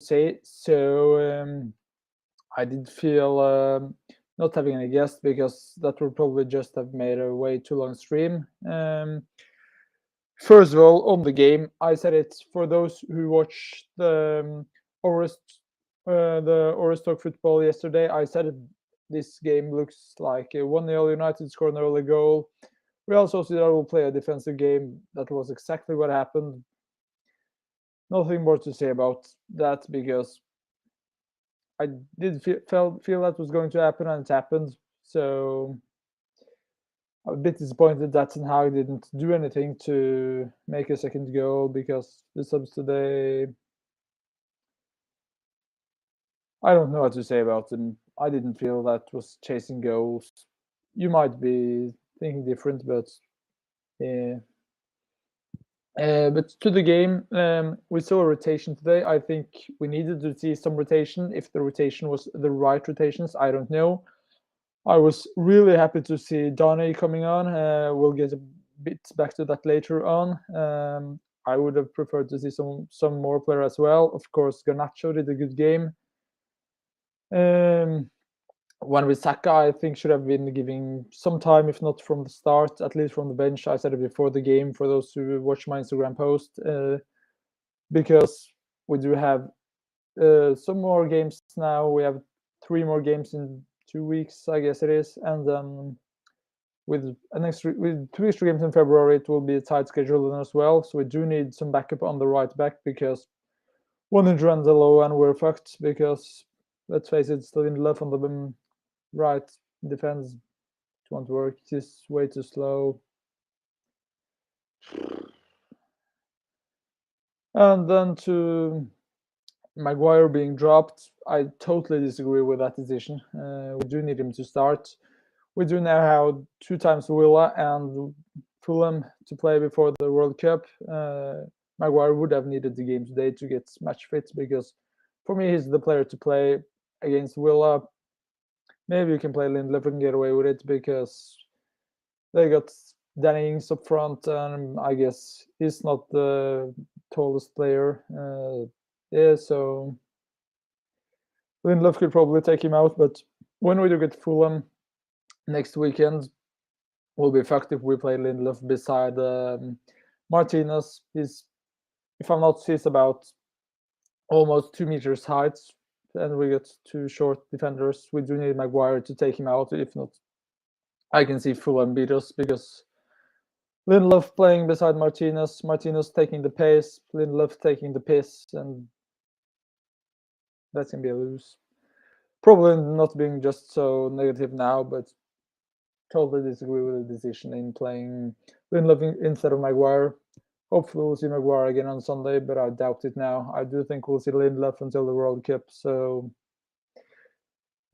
say. So I did feel not having any guests, because that would probably just have made a way too long stream. First of all, on the game, I said it for those who watched the Orest Talk football yesterday. I said this game looks like a 1-0 United scored an early goal. Real Sociedad will play a defensive game. That was exactly what happened. Nothing more to say about that, because I did feel that was going to happen, and it happened. So I'm a bit disappointed that Ten Hag didn't do anything to make a second goal, because the subs today, I don't know what to say about them. I didn't feel that was chasing goals. You might be thinking different, but yeah. But to the game, we saw a rotation today. I think we needed to see some rotation. If the rotation was the right rotations, I don't know. I was really happy to see Donny coming on. We'll get a bit back to that later on. I would have preferred to see some more player as well. Of course, Garnacho did a good game. One with Saka, I think, should have been giving some time, if not from the start, at least from the bench. I said it before the game, for those who watch my Instagram post, because we do have some more games now. We have 3 more games in 2 weeks, I guess it is, and then with 2 extra games in February, it will be a tight schedule then as well. So we do need some backup on the right back, because one injury runs low and we're fucked. Because let's face it, still in left on the right defense, it won't work. It's way too slow. And then to Maguire being dropped, I totally disagree with that decision. We do need him to start. We do now have 2 times Villa and Fulham to play before the World Cup. Maguire would have needed the game today to get match fit, because for me, he's the player to play against Villa. Maybe you can play Lindelof and get away with it, because they got Danny Ings up front, and I guess he's not the tallest player. Yeah, so Lindelof could probably take him out, but when we do get Fulham next weekend, we'll be fucked if we play Lindelof beside Martinez. He's, if I'm not, he's about almost 2 meters height, and we got 2 short defenders. We do need Maguire to take him out. If not, I can see Fulham beat us, because Lindelof playing beside Martinez taking the pace, Lindelof taking the piss, and that's gonna be a lose. Probably not being just so negative now, but totally disagree with the decision in playing Lindelof instead of Maguire. Hopefully we'll see Maguire again on Sunday, but I doubt it now. I do think we'll see Lindelof until the World Cup, so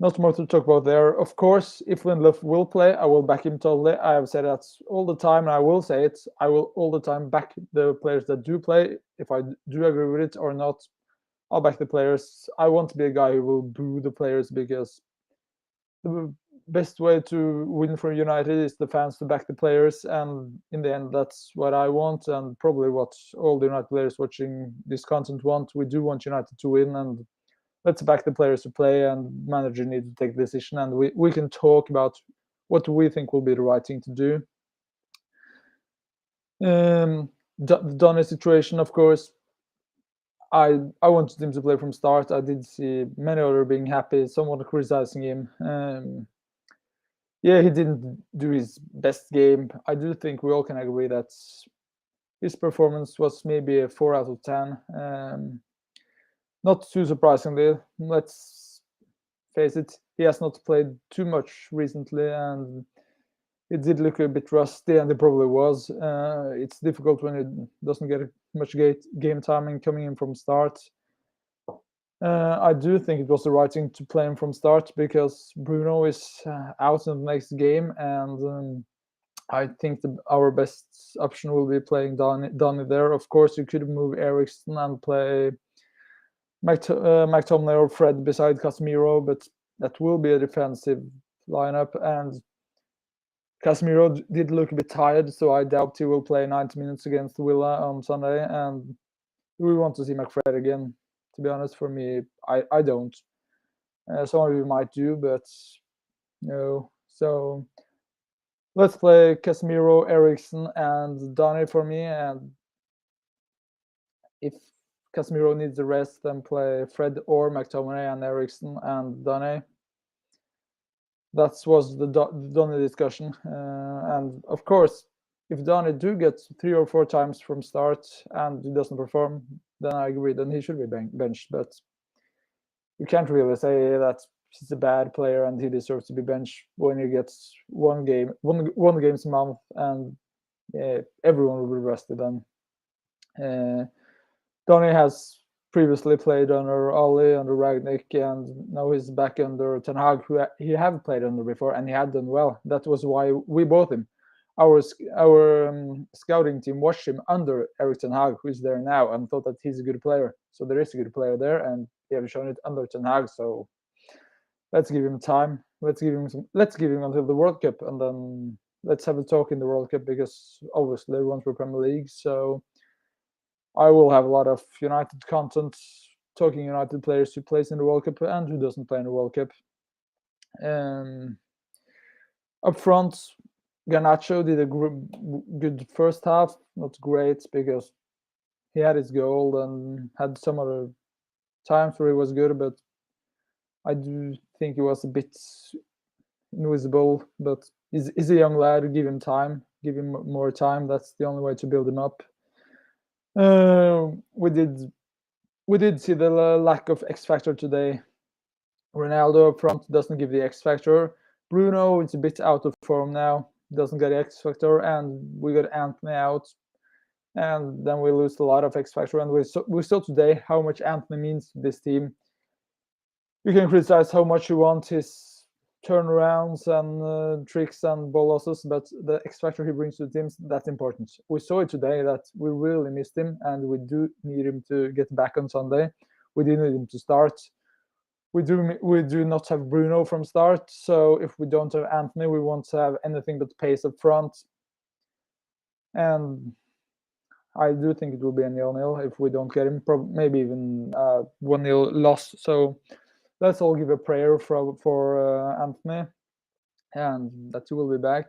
not more to talk about there. Of course, if Lindelof will play, I will back him totally. I have said that all the time, and I will say it. I will all the time back the players that do play. If I do agree with it or not, I'll back the players. I want to be a guy who will boo the players, because the best way to win for United is the fans to back the players, and in the end, that's what I want, and probably what all the United players watching this content want. We do want United to win, and let's back the players to play, and manager need to take the decision, and we can talk about what we think will be the right thing to do. The Donny situation, of course, I wanted him to play from start. I did see many other being happy, someone criticizing him. Yeah, he didn't do his best game. I do think we all can agree that his performance was maybe a 4 out of 10. Not too surprisingly, let's face it, he has not played too much recently, and it did look a bit rusty, and it probably was. It's difficult when it doesn't get much game timing coming in from start. I do think it was the right thing to play him from start, because Bruno is out in the next game, and I think our best option will be playing Donny there. Of course, you could move Eriksson and play McTominay or Fred beside Casemiro, but that will be a defensive lineup, and Casemiro did look a bit tired, so I doubt he will play 90 minutes against Villa on Sunday, and we want to see McFred again. To be honest, for me, I don't. Some of you might do, but no. So let's play Casemiro, Eriksson, and Donny for me. And if Casemiro needs a rest, then play Fred or McTominay and Eriksson and Donny. That was the Donny discussion. And of course, if Donny do get 3 or 4 times from start and he doesn't perform, then I agree, then he should be benched. But you can't really say that he's a bad player and he deserves to be benched when he gets one game's a month and everyone will be rested then. Donny has previously played under Oli, under Ragnick, and now he's back under Ten Hag, who he have played under before, and he had done well. That was why we bought him. Our scouting team watched him under Erik Ten Hag, who is there now, and thought that he's a good player. So there is a good player there, and they have shown it under Ten Hag. So let's give him time. Let's give him until the World Cup, and then let's have a talk in the World Cup, because obviously everyone's for Premier League. So I will have a lot of United content talking United players who plays in the World Cup and who doesn't play in the World Cup. Up front, Garnacho did a good first half. Not great, because he had his goal and had some other times where he was good, but I do think he was a bit invisible. But he's a young lad. Give him time. Give him more time. That's the only way to build him up. We did see the lack of X factor today. Ronaldo up front doesn't give the X factor. Bruno is a bit out of form now, doesn't get X factor, and we got Anthony out, and then we lose a lot of X factor. And we saw today how much Anthony means to this team. You can criticize how much you want his turnarounds and tricks and ball losses, but the X factor he brings to the teams, that's important. We saw it today that we really missed him, and we do need him to get back on Sunday. We do need him to start. We do not have Bruno from start, so if we don't have Anthony, we won't have anything but pace up front. And I do think it will be a 0-0 if we don't get him, maybe even 1-0 loss. So let's all give a prayer for Anthony, and that he will be back.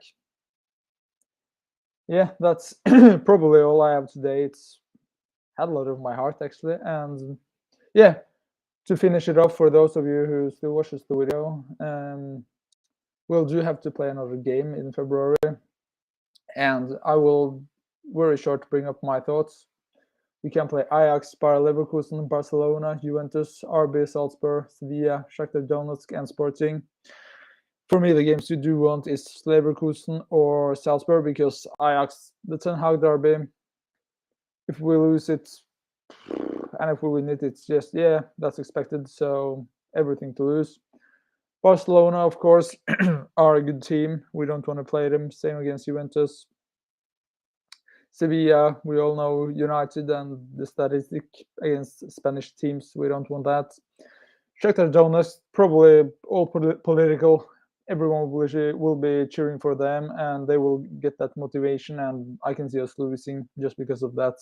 Yeah, that's probably all I have today. It's had a lot of my heart, actually. And yeah, to finish it off, for those of you who still watches the video, we'll do have to play another game in February, and I will very short bring up my thoughts. We can play Ajax, Bayer Leverkusen, Barcelona, Juventus, RB Salzburg, Sevilla, Shakhtar Donetsk, and Sporting. For me, the games you do want is Leverkusen or Salzburg, because Ajax, the Ten Hag derby, if we lose it, and if we win it, it's just, yeah, that's expected, so everything to lose. Barcelona, of course, are a good team. We don't want to play them. Same against Juventus. Sevilla, we all know United and the statistic against Spanish teams. We don't want that. Shakhtar Donetsk, probably all political. Everyone will be cheering for them, and they will get that motivation, and I can see us losing just because of that.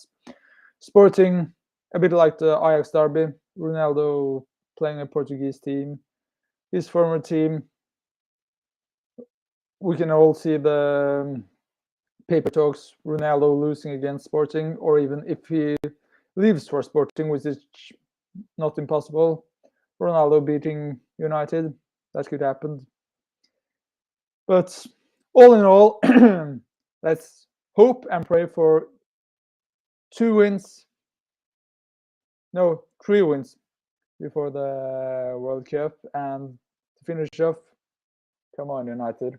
Sporting, a bit like the Ajax derby. Ronaldo playing a Portuguese team. His former team. We can all see the paper talks, Ronaldo losing against Sporting, or even if he leaves for Sporting, which is not impossible, Ronaldo beating United, that could happen. But all in all, let's hope and pray for 3 wins before the World Cup. And to finish off, come on, United.